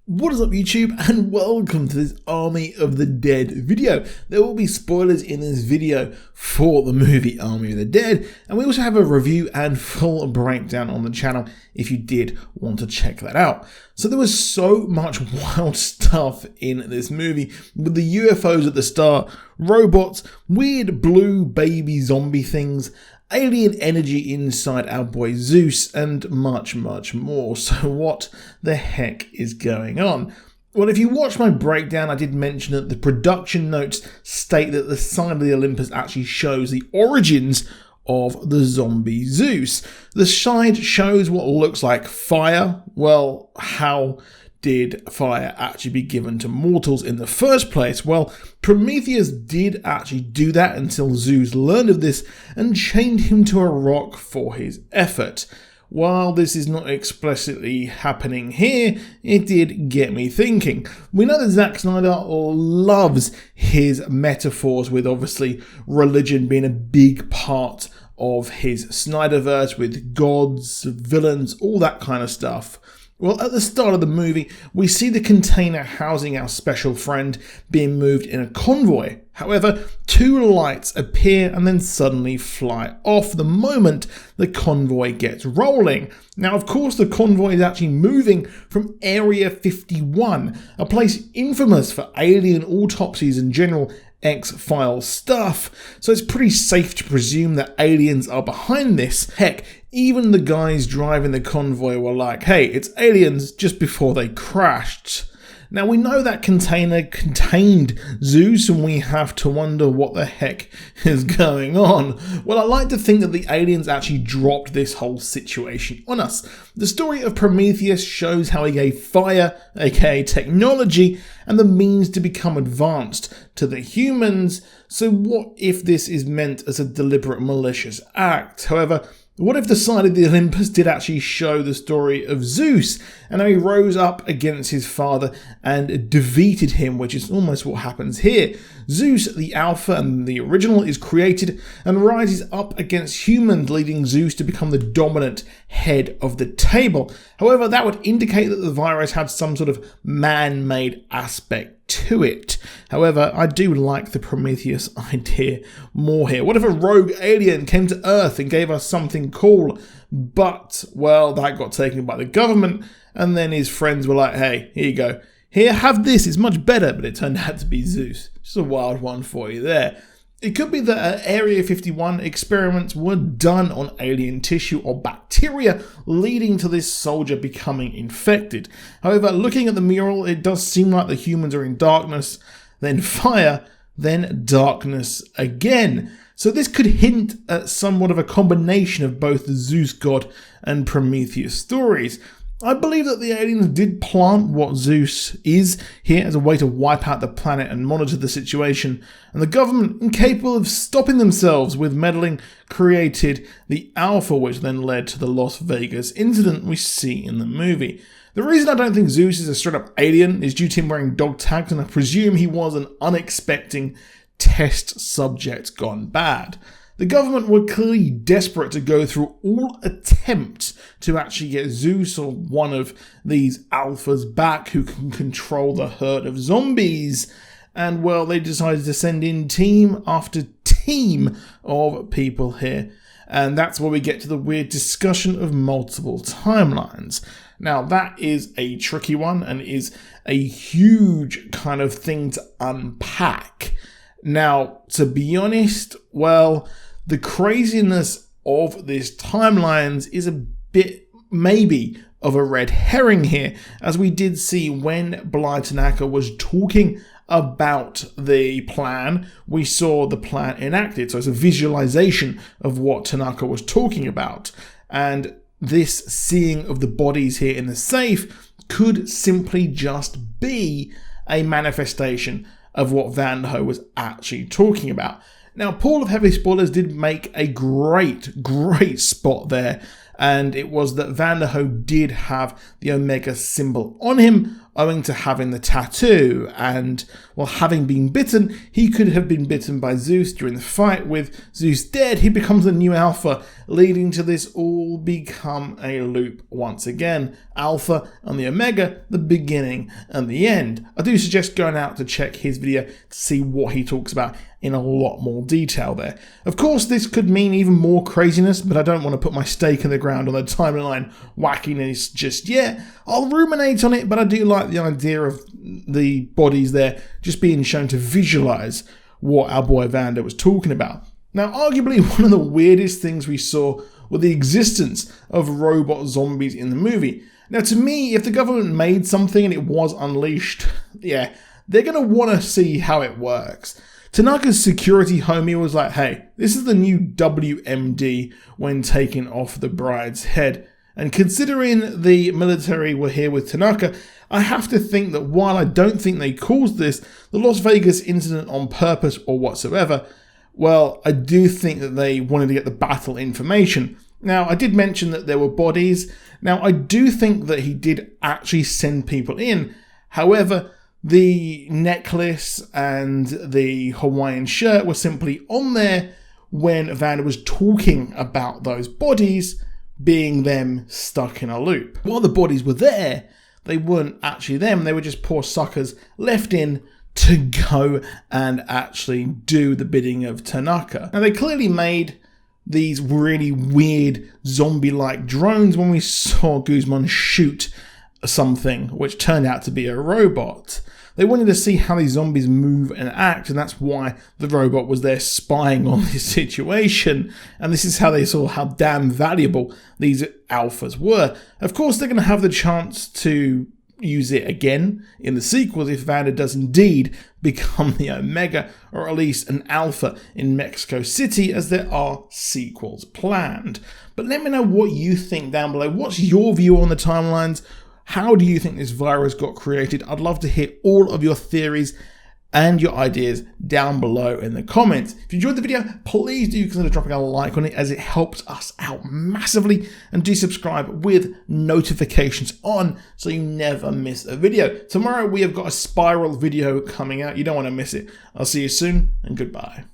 What is up YouTube, and welcome to this Army of the Dead video. There will be spoilers in this video for the movie Army of the Dead, and we also have a review and full breakdown on the channel if you did want to check that out. So there was so much wild stuff in this movie, with the UFOs at the start, robots, weird blue baby zombie things, alien energy inside our boy Zeus, and much more. So what the heck is going on? Well, if you watch my breakdown, I did mention that the production notes state that the side of the Olympus actually shows the origins of the zombie Zeus. The side shows what looks like fire. Well, how did fire actually be given to mortals in the first place? Well, Prometheus did actually do that until Zeus learned of this and chained him to a rock for his effort. While this is not explicitly happening here, it did get me thinking. We know that Zack Snyder loves his metaphors, with obviously religion being a big part of his Snyderverse, with gods, villains, all that kind of stuff. Well, at the start of the movie, we see the container housing our special friend being moved in a convoy. However, two lights appear and then suddenly fly off the moment the convoy gets rolling. Now, of course, the convoy is actually moving from Area 51, a place infamous for alien autopsies and general X-File stuff, so it's pretty safe to presume that aliens are behind this. Heck, even the guys driving the convoy were like, hey, it's aliens, just before they crashed. Now, we know that container contained Zeus, and we have to wonder what the heck is going on. Well, I like to think that the aliens actually dropped this whole situation on us. The story of Prometheus shows how he gave fire, aka technology, and the means to become advanced to the humans. So what if this is meant as a deliberate malicious act? However, what if the side of the Olympus did actually show the story of Zeus, and how he rose up against his father and defeated him, which is almost what happens here. Zeus, the Alpha and the original, is created and rises up against humans, leading Zeus to become the dominant head of the table. However, that would indicate that the virus had some sort of man-made aspect to it. However, I do like the Prometheus idea more here. What if a rogue alien came to Earth and gave us something cool, but, well, that got taken by the government, and then his friends were like, hey, here you go. Here, have this, it's much better, but it turned out to be Zeus. Just a wild one for you there. It could be that Area 51 experiments were done on alien tissue or bacteria, leading to this soldier becoming infected. However, looking at the mural, it does seem like the humans are in darkness, then fire, then darkness again. So this could hint at somewhat of a combination of both the Zeus god and Prometheus stories. I believe that the aliens did plant what Zeus is here as a way to wipe out the planet and monitor the situation, and the government, incapable of stopping themselves with meddling, created the Alpha, which then led to the Las Vegas incident we see in the movie. The reason I don't think Zeus is a straight up alien is due to him wearing dog tags, and I presume he was an unexpected test subject gone bad. The government were clearly desperate to go through all attempts to actually get Zeus or one of these alphas back who can control the herd of zombies. And well, they decided to send in team after team of people here. And that's where we get to the weird discussion of multiple timelines. Now, that is a tricky one and is a huge kind of thing to unpack. Now, to be honest, well, the craziness of this timelines is a bit, maybe, of a red herring here, as we did see when Bly Tanaka was talking about the plan, we saw the plan enacted. So it's a visualization of what Tanaka was talking about. And this seeing of the bodies here in the safe could simply just be a manifestation of what Vanderho was actually talking about. Now, Paul of Heavy Spoilers did make a great spot there, and it was that Vanderho did have the Omega symbol on him, owing to having the tattoo, and while having been bitten, he could have been bitten by Zeus during the fight. With Zeus dead, he becomes the new Alpha, leading to this all become a loop once again. Alpha and the Omega, the beginning and the end. I do suggest going out to check his video to see what he talks about in a lot more detail there. Of course, this could mean even more craziness, but I don't want to put my stake in the ground on the timeline wackiness just yet. I'll ruminate on it, but I do like the idea of the bodies there just being shown to visualize what our boy Vander was talking about. Now, arguably one of the weirdest things we saw was the existence of robot zombies in the movie. Now, to me, if the government made something and it was unleashed, yeah, they're going to want to see how it works. Tanaka's security homie was like, hey, this is the new WMD when taking off the bride's head. And considering the military were here with Tanaka, I have to think that while I don't think they caused this, the Las Vegas incident on purpose or whatsoever, well, I do think that they wanted to get the battle information. Now, I did mention that there were bodies. Now, I do think that he did actually send people in. However, the necklace and the Hawaiian shirt were simply on there when Vander was talking about those bodies being them stuck in a loop. While the bodies were there, they weren't actually them. They were just poor suckers left in to go and actually do the bidding of Tanaka. Now, they clearly made these really weird zombie-like drones when we saw Guzman shoot something which turned out to be a robot. They wanted to see how these zombies move and act, and that's why the robot was there spying on this situation. And this is how they saw how damn valuable these alphas were. Of course, they're going to have the chance to use it again in the sequels if Vander does indeed become the Omega, or at least an Alpha in Mexico City, as there are sequels planned. But let me know what you think down below. What's your view on the timelines? How do you think this virus got created? I'd love to hear all of your theories and your ideas down below in the comments. If you enjoyed the video, please do consider dropping a like on it, as it helps us out massively. And do subscribe with notifications on so you never miss a video. Tomorrow we have got a spiral video coming out. You don't want to miss it. I'll see you soon, and goodbye.